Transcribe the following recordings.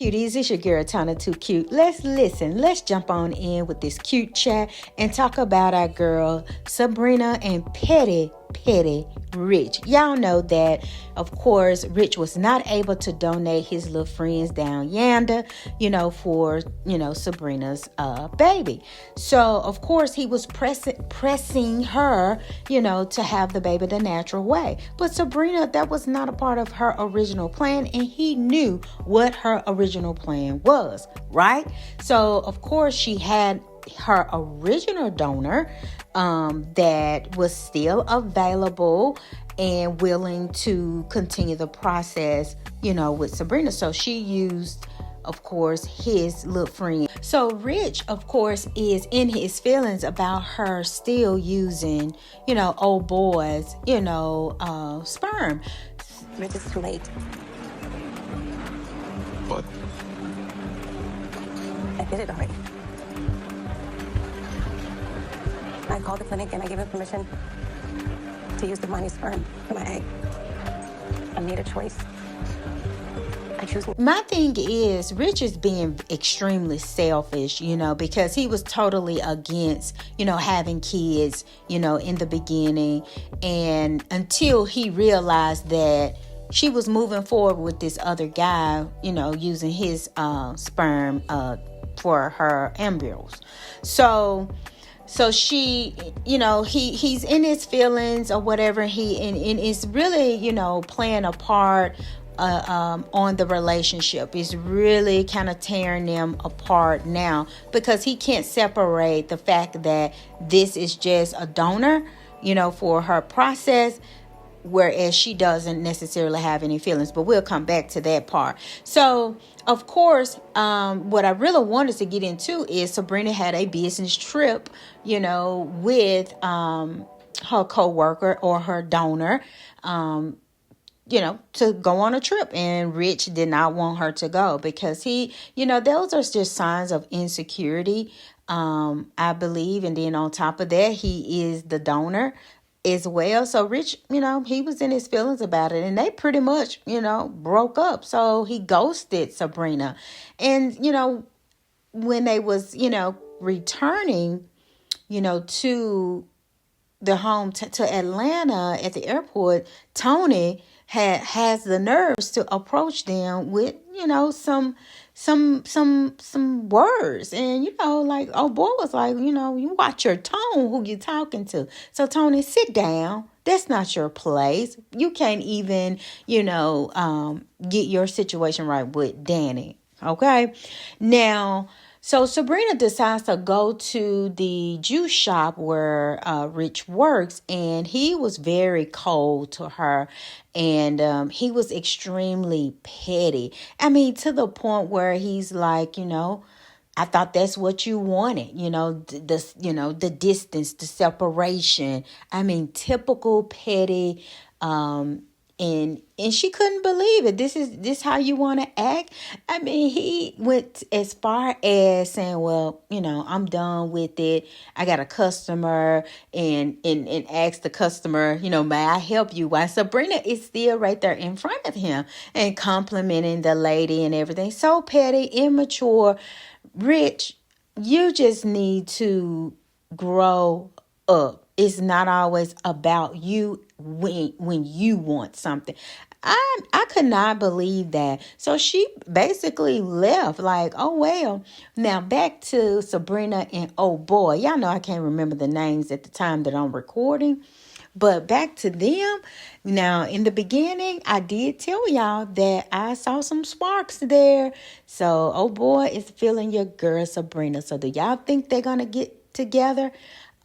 Cuties, it's your girl Tana Too Cute. Let's listen. Let's jump on in with this cute chat and talk about our girl Sabrina and Petty Rich. Y'all know that, of course, Rich was not able to donate his little friends down yonder, for, Sabrina's baby. So, of course, he was pressing her, to have the baby the natural way. But Sabrina, that was not a part of her original plan, and he knew what her original plan was, right? So, of course, she had her original donor that was still available and willing to continue the process, with Sabrina. So she used, of course, his little friend. So Rich, of course, is in his feelings about her still using, old boy's, sperm. Rich, it's too late. What? I did it already. I called the clinic and I gave him permission to use the money's sperm for my egg. I made a choice. I choose. My thing is, Rich is being extremely selfish, because he was totally against, having kids, in the beginning. And until he realized that she was moving forward with this other guy, using his sperm for her embryos. So she, he's in his feelings or whatever. And it's really, playing a part on the relationship. It's really kind of tearing them apart now because he can't separate the fact that this is just a donor, for her process, whereas she doesn't necessarily have any feelings. But we'll come back to that part. So, of course, what I really wanted to get into is Sabrina had a business trip, with her co-worker or her donor, to go on a trip. And Rich did not want her to go because he, those are just signs of insecurity, I believe. And then on top of that, he is the donor as well. So Rich, he was in his feelings about it, and they pretty much, broke up. So he ghosted Sabrina. And, when they was, returning, to the home to Atlanta at the airport, Tony has the nerves to approach them with, some words. And, oh boy was like, you watch your tone, who you talking to. So Tony, sit down. That's not your place. You can't even, get your situation right with Danny. Okay. Now, so Sabrina decides to go to the juice shop where Rich works, and he was very cold to her, and he was extremely petty. I mean, to the point where he's like, I thought that's what you wanted, the distance, the separation. I mean, typical petty. And she couldn't believe it. This how you want to act? I mean, he went as far as saying, well, I'm done with it. I got a customer, and asked the customer, may I help you? While Sabrina is still right there in front of him and complimenting the lady and everything. So petty, immature. Rich, you just need to grow up. It's not always about you when you want something. I could not believe that. So she basically left like, oh, well. Now back to Sabrina and oh boy. Y'all know I can't remember the names at the time that I'm recording. But back to them. Now, in the beginning, I did tell y'all that I saw some sparks there. So, oh boy is feeling your girl Sabrina. So do y'all think they're going to get together?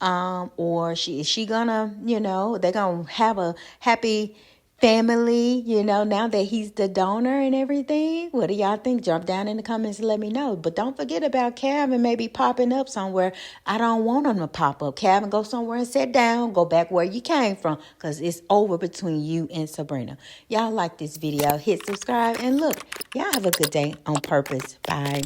Or is she gonna, they're gonna have a happy family, now that he's the donor and everything? What do y'all think? Jump down in the comments and let me know. But don't forget about Calvin maybe popping up somewhere. I don't want him to pop up. Calvin, go somewhere and sit down. Go back where you came from, because it's over between you and Sabrina. Y'all like this video, hit subscribe, and look, y'all have a good day on purpose. Bye.